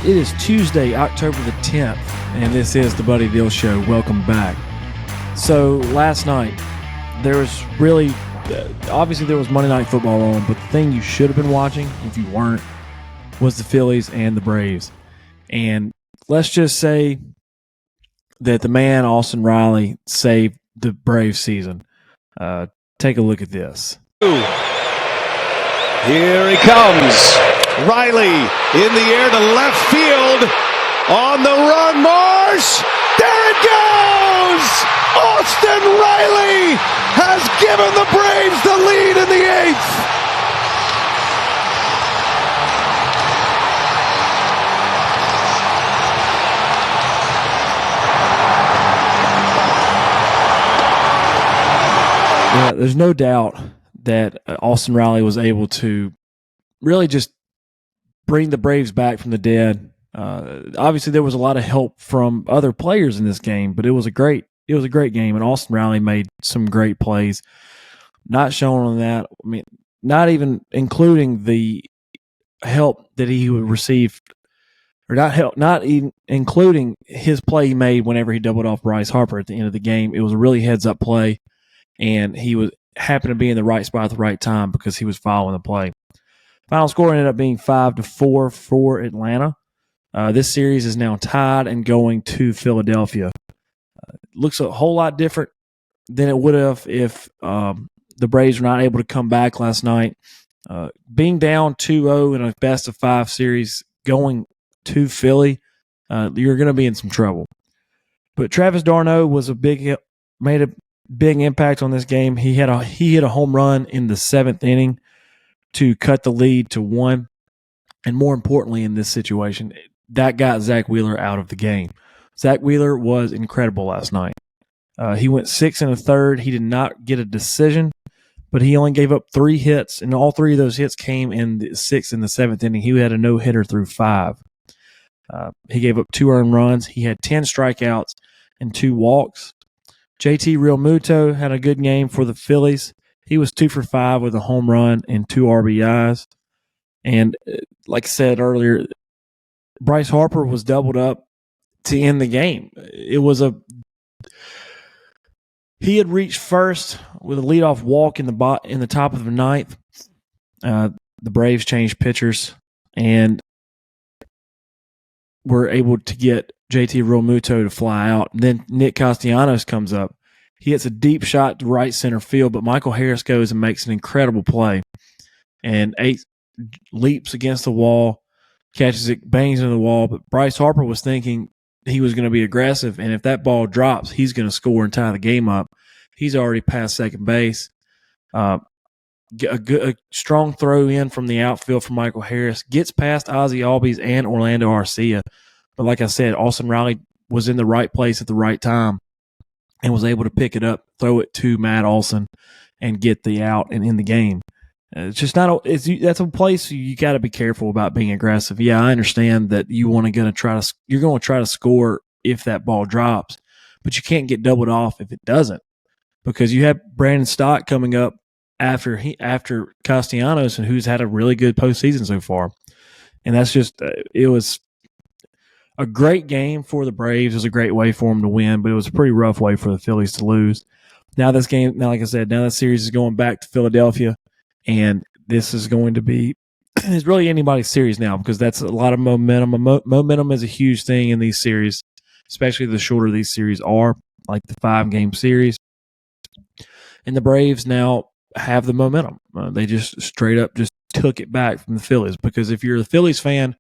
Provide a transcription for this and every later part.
It is Tuesday, October the 10th, and this is the Buddy Dill Show. Welcome back. So last night, there was really, obviously there was Monday Night Football on, but the thing you should have been watching, if you weren't, was the Phillies and the Braves. And let's just say that the man, Austin Riley, saved the Braves season. Take a look at this. Here he comes. Riley in the air to left field. On the run, Marsh. There it goes! Austin Riley has given the Braves the lead in the eighth. Yeah, there's no doubt that Austin Riley was able to really just bring the Braves back from the dead. Obviously, there was a lot of help from other players in this game, but it was a great game, and Austin Riley made some great plays. Not shown on that. I mean, not even including the help that he would receive, or not even including his play he made whenever he doubled off Bryce Harper at the end of the game. It was a really heads-up play, and he happened to be in the right spot at the right time because he was following the play. Final score ended up being 5-4 for Atlanta. This series is now tied and going to Philadelphia. Looks a whole lot different than it would have if the Braves were not able to come back last night. Being down 2-0 in a best-of-5 series going to Philly, you're going to be in some trouble. But Travis d'Arnaud made a big impact on this game. He hit a home run in the 7th inning to cut the lead to 1. And more importantly in this situation, that got Zach Wheeler out of the game. Zach Wheeler was incredible last night. He went 6 1/3. He did not get a decision, but he only gave up 3 hits, and all 3 of those hits came in the 6th and the 7th inning. He had a no-hitter through 5. He gave up 2 earned runs. He had 10 strikeouts and 2 walks. JT Realmuto had a good game for the Phillies. He was 2 for 5 with a home run and 2 RBIs. And like I said earlier, Bryce Harper was doubled up to end the game. He had reached first with a leadoff walk in the top of the 9th. The Braves changed pitchers and were able to get JT Realmuto to fly out. And then Nick Castellanos comes up. He hits a deep shot to right center field, but Michael Harris goes and makes an incredible play. And 8 leaps against the wall, catches it, bangs into the wall. But Bryce Harper was thinking he was going to be aggressive, and if that ball drops, he's going to score and tie the game up. He's already past second base. A strong throw in from the outfield from Michael Harris. Gets past Ozzie Albies and Orlando Arcia. But like I said, Austin Riley was in the right place at the right time and was able to pick it up, throw it to Matt Olson, and get the out and in the game. It's just not. That's a place you got to be careful about being aggressive. Yeah, I understand that you're going to try to score if that ball drops, but you can't get doubled off if it doesn't, because you have Brandon Stott coming up after Castellanos, and who's had a really good postseason so far. And that's just it was a great game for the Braves. It was a great way for them to win, but it was a pretty rough way for the Phillies to lose. Now like I said, that series is going back to Philadelphia. And this is going to be – it's really anybody's series now, because that's a lot of momentum. Momentum is a huge thing in these series, especially the shorter these series are, like the 5-game series. And the Braves now have the momentum. They just straight up just took it back from the Phillies, because if you're a Phillies fan,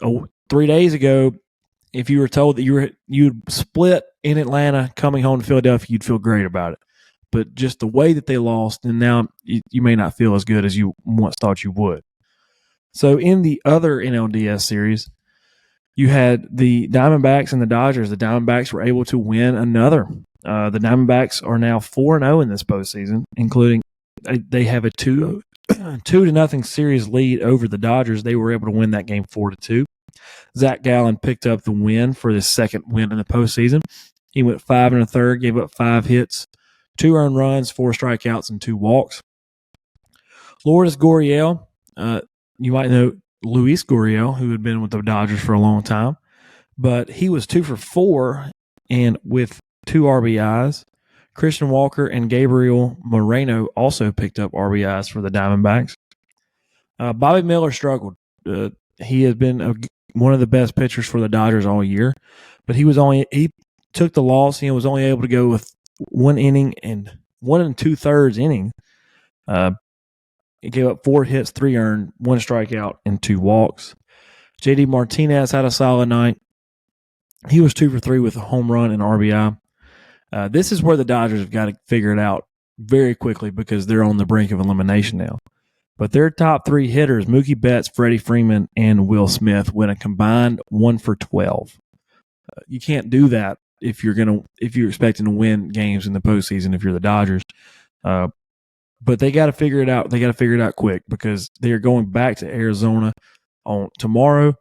3 days ago, if you were told that you'd split in Atlanta coming home to Philadelphia, you'd feel great about it. But just the way that they lost, and now you may not feel as good as you once thought you would. So in the other NLDS series, you had the Diamondbacks and the Dodgers. The Diamondbacks were able to win another. The Diamondbacks are now 4-0 in this postseason, including they have a 2-0 series lead over the Dodgers. They were able to win that game 4-2. Zach Gallen picked up the win for his second win in the postseason. He went 5 1/3, gave up 5 hits, 2 earned runs, 4 strikeouts, and 2 walks. Lourdes Gurriel, you might know Luis Gurriel, who had been with the Dodgers for a long time, but he was 2 for 4 and with 2 RBIs. Christian Walker and Gabriel Moreno also picked up RBIs for the Diamondbacks. Bobby Miller struggled. He has been one of the best pitchers for the Dodgers all year, but he took the loss and was only able to go with 1 inning and 1 2/3 inning. He gave up 4 hits, 3 earned, 1 strikeout, and 2 walks. JD Martinez had a solid night. He was 2 for 3 with a home run and RBI. This is where the Dodgers have got to figure it out very quickly because they're on the brink of elimination now. But their top 3 hitters, Mookie Betts, Freddie Freeman, and Will Smith, went a combined 1 for 12. You can't do that if you're expecting to win games in the postseason if you're the Dodgers. But they got to figure it out. They got to figure it out quick because they are going back to Arizona on tomorrow,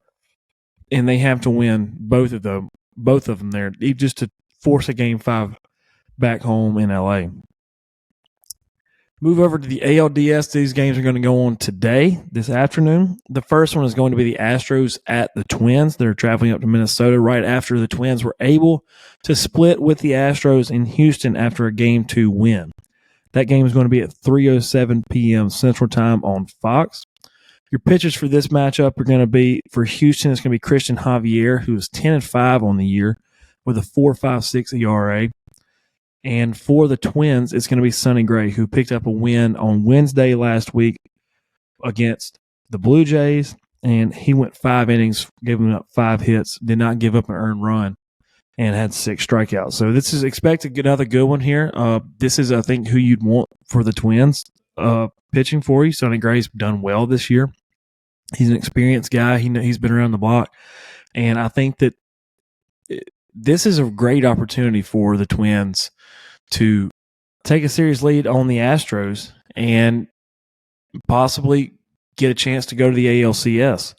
and they have to win both of them there just to force a Game 5 back home in LA. Move over to the ALDS. These games are going to go on today, this afternoon. The first one is going to be the Astros at the Twins. They're traveling up to Minnesota right after the Twins were able to split with the Astros in Houston after a Game 2 win. That game is going to be at 3:07 p.m. Central Time on Fox. Your pitchers for this matchup are going to be, for Houston, it's going to be Christian Javier, who is 10-5 on the year with a 4.56 ERA. And for the Twins, it's going to be Sonny Gray, who picked up a win on Wednesday last week against the Blue Jays. And he went 5 innings, gave them up 5 hits, did not give up an earned run, and had 6 strikeouts. So this is expected another good one here. This is, I think, who you'd want for the Twins pitching for you. Sonny Gray's done well this year. He's an experienced guy. He's been around the block. And I think that this is a great opportunity for the Twins to take a serious lead on the Astros and possibly get a chance to go to the ALCS.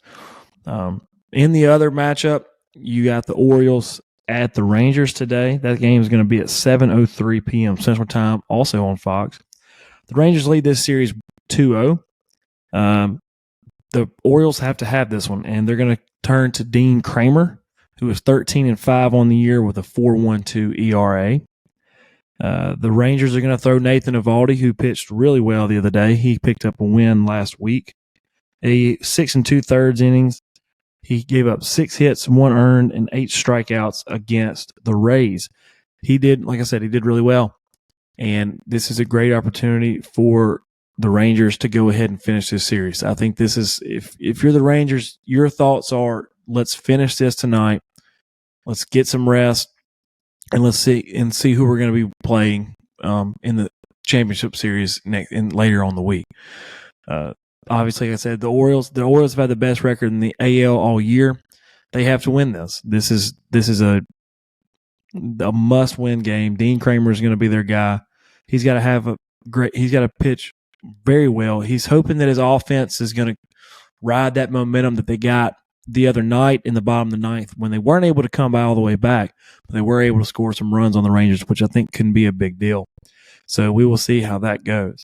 In the other matchup, you got the Orioles at the Rangers today. That game is going to be at 7:03 p.m. Central Time, also on Fox. The Rangers lead this series 2-0. The Orioles have to have this one, and they're going to turn to Dean Kramer, who is 13-5 on the year with a 4.12 ERA. The Rangers are going to throw Nathan Eovaldi, who pitched really well the other day. He picked up a win last week. 6 2/3 innings. He gave up 6 hits, 1 earned, and 8 strikeouts against the Rays. He did, like I said, he did really well. And this is a great opportunity for the Rangers to go ahead and finish this series. I think this is, if you're the Rangers, your thoughts are, let's finish this tonight. Let's get some rest, and let's see who we're going to be playing in the championship series later on the week. Obviously, like I said, the Orioles have had the best record in the AL all year. They have to win this. This is a must-win game. Dean Kramer is going to be their guy. He's got to pitch very well. He's hoping that his offense is going to ride that momentum that they got the other night in the bottom of the ninth when they weren't able to come by all the way back, but they were able to score some runs on the Rangers, which I think can be a big deal. So we will see how that goes.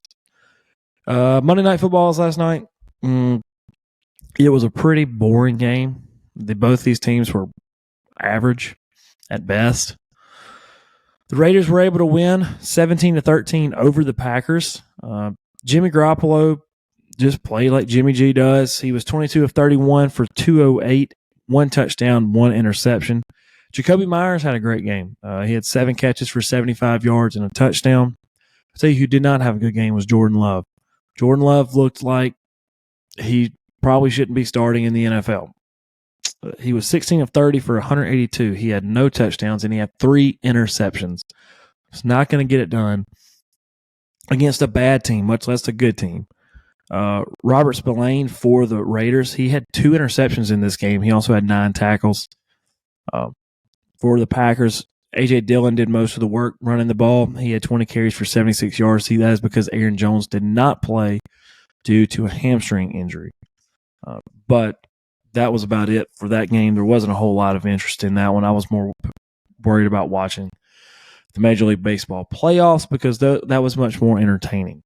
Monday Night Football was last night. It was a pretty boring game. Both these teams were average at best. The Raiders were able to win 17-13 over the Packers. Jimmy Garoppolo just played like Jimmy G does. He was 22 of 31 for 208, 1 touchdown, 1 interception. Jacoby Myers had a great game. He had 7 catches for 75 yards and a touchdown. I'll tell you who did not have a good game was Jordan Love. Jordan Love looked like he probably shouldn't be starting in the NFL. He was 16 of 30 for 182. He had no touchdowns, and he had 3 interceptions. It's not going to get it done against a bad team, much less a good team. Robert Spillane for the Raiders, he had 2 interceptions in this game. He also had 9 tackles. For the Packers, A.J. Dillon did most of the work running the ball. He had 20 carries for 76 yards. That is because Aaron Jones did not play due to a hamstring injury. But that was about it for that game. There wasn't a whole lot of interest in that one. I was more worried about watching the Major League Baseball playoffs because that was much more entertaining.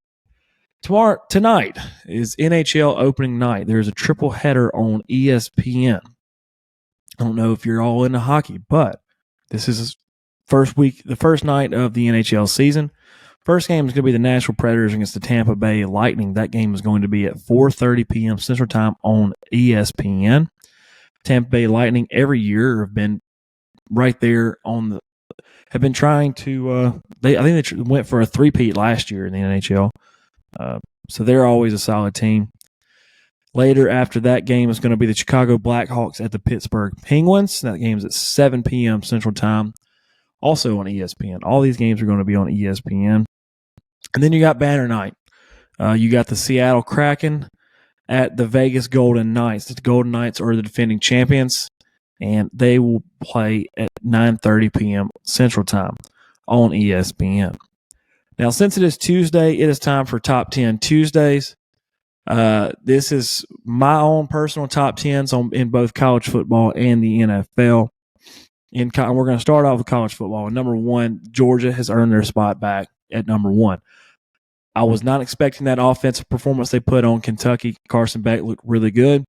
Tonight is NHL opening night. There's a triple header on ESPN. I don't know if you're all into hockey, but this is the first night of the NHL season. First game is going to be the Nashville Predators against the Tampa Bay Lightning. That game is going to be at 4:30 p.m. Central Time on ESPN. Tampa Bay Lightning every year have been right there have been trying to. I think they went for a three-peat last year in the NHL. So they're always a solid team. Later, after that game, is going to be the Chicago Blackhawks at the Pittsburgh Penguins. That game's at 7 p.m. Central Time, also on ESPN. All these games are going to be on ESPN. And then you got Banner Night. You got the Seattle Kraken at the Vegas Golden Knights. The Golden Knights are the defending champions, and they will play at 9:30 p.m. Central Time on ESPN. Now, since it is Tuesday, it is time for Top 10 Tuesdays. This is my own personal top 10s in both college football and the NFL. We're going to start off with college football. Number one, Georgia has earned their spot back at number one. I was not expecting that offensive performance they put on Kentucky. Carson Beck looked really good.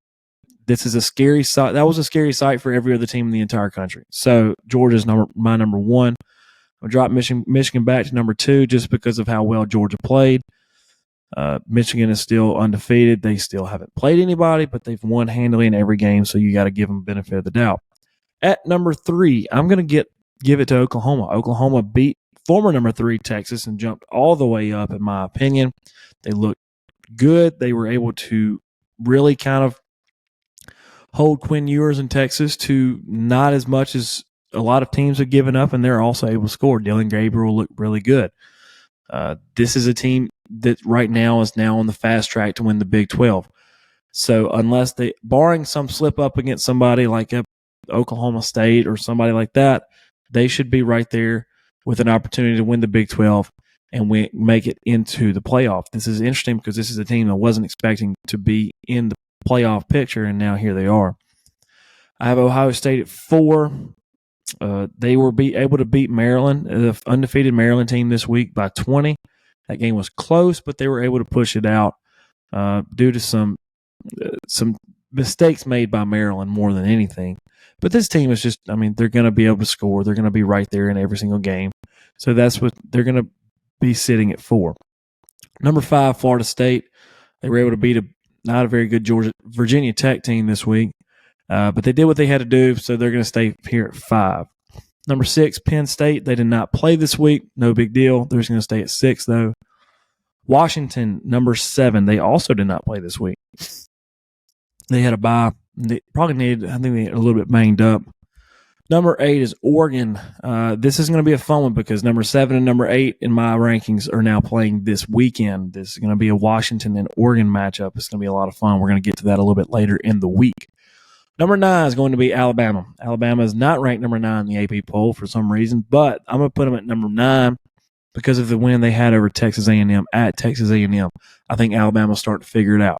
This is a scary sight. That was a scary sight for every other team in the entire country. So Georgia's my number one. I'll drop Michigan back to number two just because of how well Georgia played. Michigan is still undefeated. They still haven't played anybody, but they've won handily in every game, so you got to give them benefit of the doubt. At number three, I'm going to give it to Oklahoma. Oklahoma beat former number three Texas and jumped all the way up, in my opinion. They looked good. They were able to really kind of hold Quinn Ewers in Texas to not as much as a lot of teams have given up, and they're also able to score. Dylan Gabriel looked really good. This is a team that right now is on the fast track to win the Big 12. So unless barring some slip up against somebody like Oklahoma State or somebody like that, they should be right there with an opportunity to win the Big 12 and make it into the playoff. This is interesting because this is a team that wasn't expecting to be in the playoff picture, and now here they are. I have Ohio State at 4. They were able to beat Maryland, the undefeated Maryland team this week, by 20. That game was close, but they were able to push it out due to some mistakes made by Maryland more than anything. But this team is just, they're going to be able to score. They're going to be right there in every single game. So that's what they're going to be sitting at 4. Number 5, Florida State. They were able to beat not a very good Virginia Tech team this week. But they did what they had to do, so they're going to stay here at 5. Number 6, Penn State. They did not play this week. No big deal. They're just going to stay at 6, though. Washington, number 7. They also did not play this week. They had a bye. They probably needed, I think they a little bit banged up. Number 8 is Oregon. This is going to be a fun one because number 7 and number 8 in my rankings are now playing this weekend. This is going to be a Washington and Oregon matchup. It's going to be a lot of fun. We're going to get to that a little bit later in the week. Number 9 is going to be Alabama. Alabama is not ranked number 9 in the AP poll for some reason, but I'm going to put them at number 9 because of the win they had over Texas A&M at Texas A&M. I think Alabama's starting to figure it out.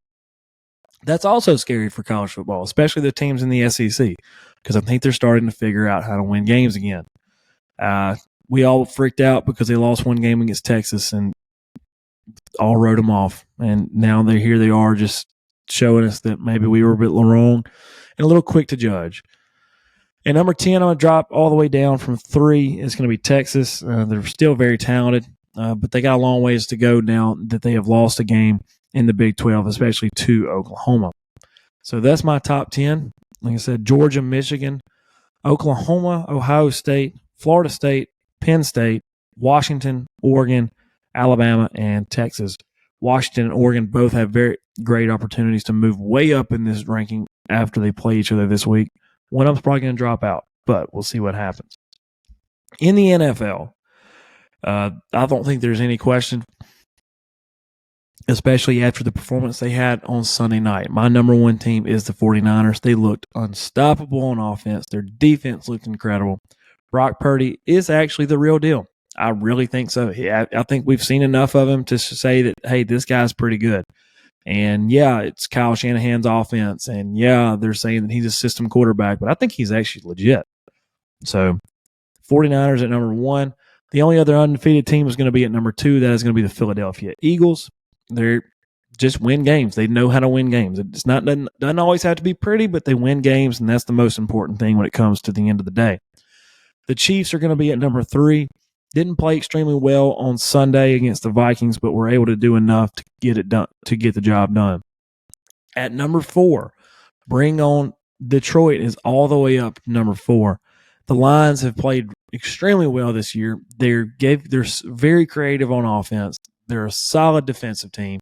That's also scary for college football, especially the teams in the SEC, because I think they're starting to figure out how to win games again. We all freaked out because they lost one game against Texas and all wrote them off, and now here they are just showing us that maybe we were a bit wrong and a little quick to judge. And number 10, I'm going to drop all the way down from 3. It's going to be Texas. They're still very talented, but they got a long ways to go now that they have lost a game in the Big 12, especially to Oklahoma. So that's my top 10. Like I said, Georgia, Michigan, Oklahoma, Ohio State, Florida State, Penn State, Washington, Oregon, Alabama, and Texas. Washington and Oregon both have very great opportunities to move way up in this ranking after they play each other this week. One of them's probably going to drop out, but we'll see what happens. In the NFL, I don't think there's any question, especially after the performance they had on Sunday night. My number 1 team is the 49ers. They looked unstoppable on offense. Their defense looked incredible. Brock Purdy is actually the real deal. I really think so. I think we've seen enough of him to say that, hey, this guy's pretty good. And, yeah, it's Kyle Shanahan's offense. And, yeah, they're saying that he's a system quarterback, but I think he's actually legit. So, 49ers at number 1. The only other undefeated team is going to be at number 2. That is going to be the Philadelphia Eagles. They're just win games. They know how to win games. It's not doesn't always have to be pretty, but they win games, and that's the most important thing when it comes to the end of the day. The Chiefs are going to be at number 3. Didn't play extremely well on Sunday against the Vikings, but were able to do enough to get it done, to get the job done. At number 4, bring on Detroit is all the way up to number 4. The Lions have played extremely well this year. They're very creative on offense. They're a solid defensive team.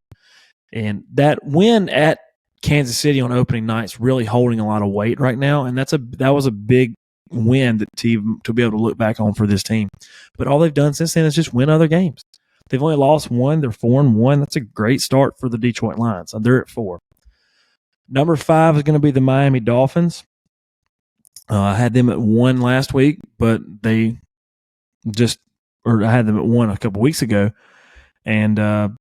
And that win at Kansas City on opening night is really holding a lot of weight right now, and that was a big win to be able to look back on for this team. But all they've done since then is just win other games. They've only lost 1. They're 4-1. That's a great start for the Detroit Lions. So they're at 4. Number 5 is going to be the Miami Dolphins. I had them at 1 last week, but I had them at 1 a couple weeks ago, and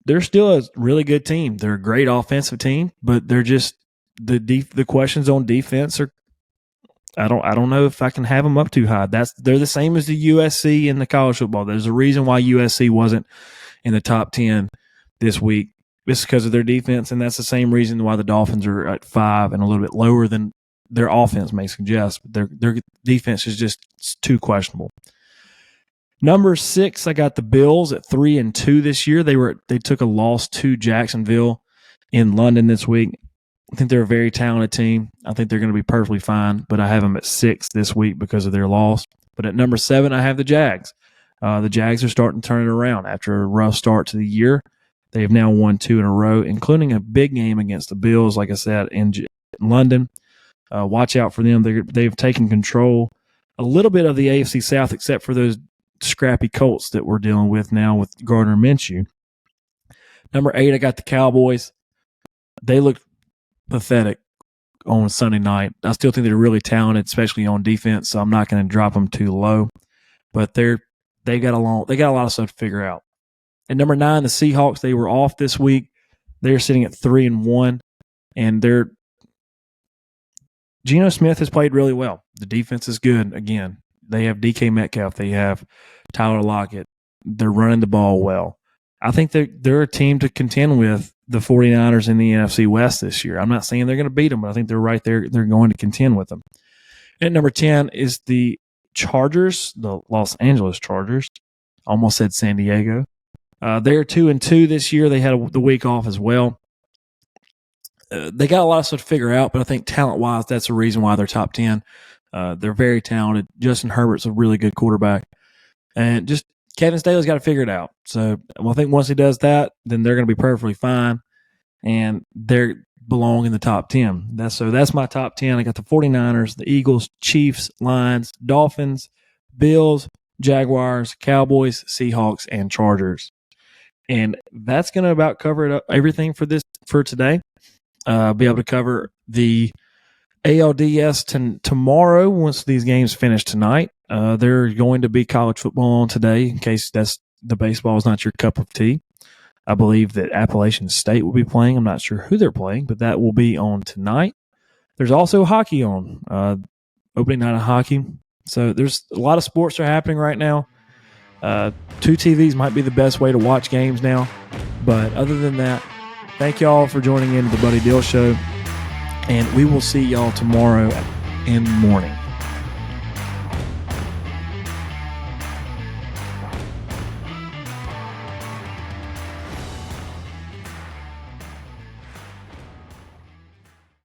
they're still a really good team. They're a great offensive team, but they're just the questions on defense are. I don't know if I can have them up too high. They're the same as the USC in the college football. There's a reason why USC wasn't in the top 10 this week. It's because of their defense, and that's the same reason why the Dolphins are at 5 and a little bit lower than their offense may suggest. But their defense is just too questionable. Number 6, I got the Bills at 3-2 this year. They took a loss to Jacksonville in London this week. I think they're a very talented team. I think they're going to be perfectly fine, but I have them at 6 this week because of their loss. But at number 7, I have the Jags. The Jags are starting to turn it around after a rough start to the year. They have now won 2 in a row, including a big game against the Bills, like I said, in London. Watch out for them. They've taken control a little bit of the AFC South, except for those scrappy Colts that we're dealing with now with Gardner Minshew. Number 8, I got the Cowboys. They look pathetic on Sunday night. I still think they're really talented, especially on defense, so I'm not going to drop them too low. But they got a lot of stuff to figure out. At number 9, the Seahawks, they were off this week. They're sitting at 3-1, and Geno Smith has played really well. The defense is good again. They have DK Metcalf. They have Tyler Lockett. They're running the ball well. I think they're a team to contend with the 49ers in the NFC West this year. I'm not saying they're going to beat them, but I think they're right there. They're going to contend with them. At number 10 is the Chargers, the Los Angeles Chargers. Almost said San Diego. They're 2-2 this year. They had the week off as well. They got a lot of stuff to figure out, but I think talent-wise, that's the reason why they're top 10. They're very talented. Justin Herbert's a really good quarterback. And just Kevin Staley's got to figure it out. So I think once he does that, then they're going to be perfectly fine, and they belong in the top 10. That's my top 10. I got the 49ers, the Eagles, Chiefs, Lions, Dolphins, Bills, Jaguars, Cowboys, Seahawks, and Chargers. And that's going to about cover it up, everything for today. Be able to cover the ALDS tomorrow once these games finish tonight. There are going to be college football on today in case the baseball is not your cup of tea. I believe that Appalachian State will be playing. I'm not sure who they're playing, but that will be on tonight. There's also hockey on, opening night of hockey. So there's a lot of sports that are happening right now. 2 TVs might be the best way to watch games now. But other than that, thank y'all for joining in to the Buddy Dill Show. And we will see y'all tomorrow in the morning.